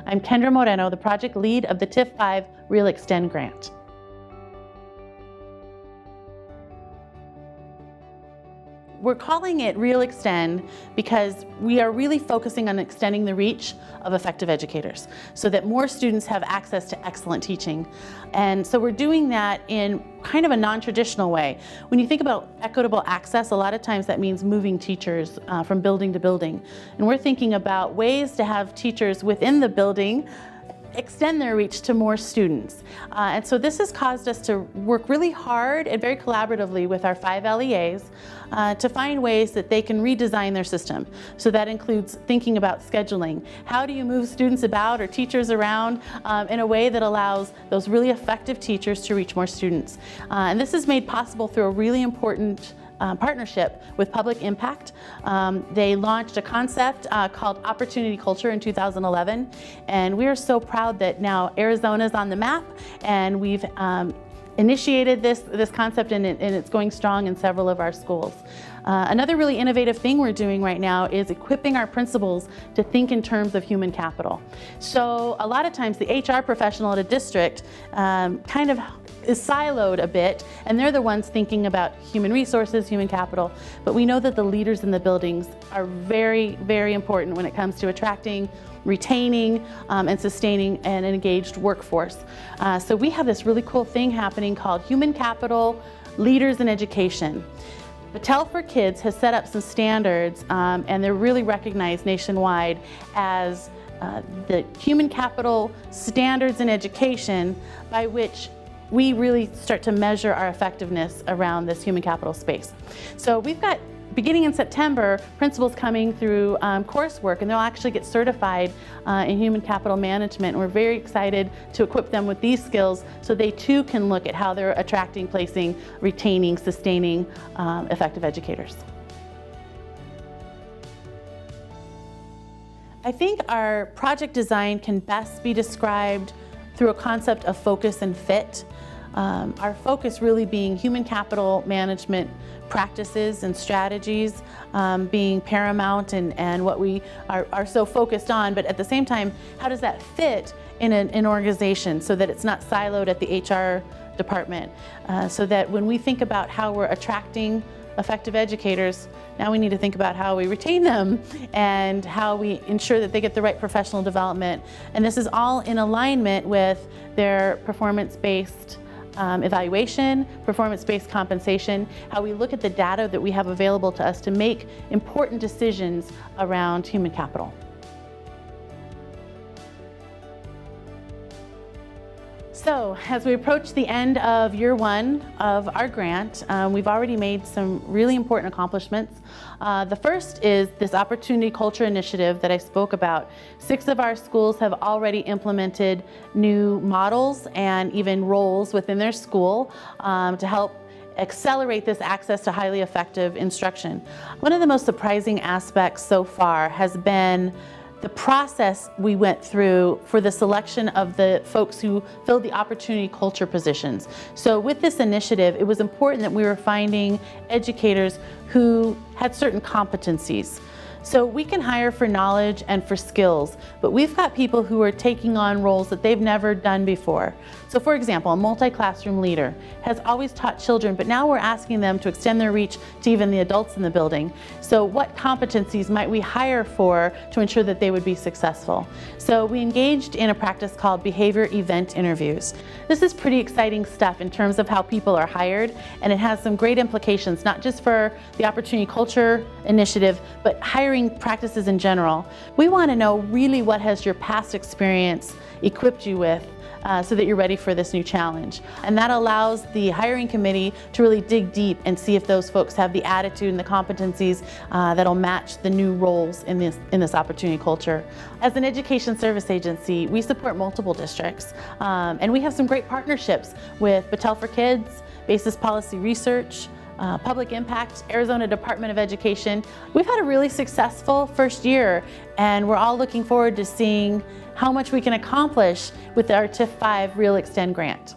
I'm Kendra Moreno, the project lead of the TIF 5 Real Extend grant. We're calling it Real Extend because we are really focusing on extending the reach of effective educators so that more students have access to excellent teaching. And so we're doing that in kind of a non-traditional way. When you think about equitable access, a lot of times that means moving teachers from building to building. And we're thinking about ways to have teachers within the building extend their reach to more students. And so this has caused us to work really hard and very collaboratively with our 5 LEAs to find ways that they can redesign their system. So that includes thinking about scheduling. How do you move students about or teachers around in a way that allows those really effective teachers to reach more students? And this is made possible through a really important partnership with Public Impact. They launched a concept called Opportunity Culture in 2011, and we are so proud that now Arizona's on the map, and we've initiated this concept, and it's going strong in several of our schools. Another really innovative thing we're doing right now is equipping our principals to think in terms of human capital. So a lot of times the HR professional at a district kind of is siloed a bit, and they're the ones thinking about human resources, human capital, but we know that the leaders in the buildings are very, very important when it comes to attracting, retaining, and sustaining an engaged workforce. So we have this really cool thing happening called Human Capital Leaders in Education. Battelle for Kids has set up some standards, and they're really recognized nationwide as the human capital standards in education by which we really start to measure our effectiveness around this human capital space. So we've got, beginning in September, principals coming through coursework, and they'll actually get certified in human capital management. And we're very excited to equip them with these skills so they too can look at how they're attracting, placing, retaining, sustaining effective educators. I think our project design can best be described through a concept of focus and fit. Our focus really being human capital management practices and strategies being paramount and what we are so focused on, but at the same time, how does that fit in an organization so that it's not siloed at the HR department, so that when we think about how we're attracting effective educators, now we need to think about how we retain them and how we ensure that they get the right professional development. And this is all in alignment with their performance-based evaluation, performance-based compensation, how we look at the data that we have available to us to make important decisions around human capital. So, as we approach the end of year 1 of our grant, we've already made some really important accomplishments. The first is this Opportunity Culture Initiative that I spoke about. 6 of our schools have already implemented new models and even roles within their school to help accelerate this access to highly effective instruction. One of the most surprising aspects so far has been the process we went through for the selection of the folks who filled the opportunity culture positions. So with this initiative, it was important that we were finding educators who had certain competencies. So we can hire for knowledge and for skills, but we've got people who are taking on roles that they've never done before. So for example, a multi-classroom leader has always taught children, but now we're asking them to extend their reach to even the adults in the building. So what competencies might we hire for to ensure that they would be successful? So we engaged in a practice called behavior event interviews. This is pretty exciting stuff in terms of how people are hired, and it has some great implications, not just for the Opportunity Culture Initiative, but hiring practices in general. We want to know really what has your past experience equipped you with so that you're ready for this new challenge. And that allows the hiring committee to really dig deep and see if those folks have the attitude and the competencies that'll match the new roles in this opportunity culture. As an education service agency, we support multiple districts, and we have some great partnerships with Battelle for Kids, Basis Policy Research, Public Impact, Arizona Department of Education. We've had a really successful first year, and we're all looking forward to seeing how much we can accomplish with our TIF 5 Real Extend grant.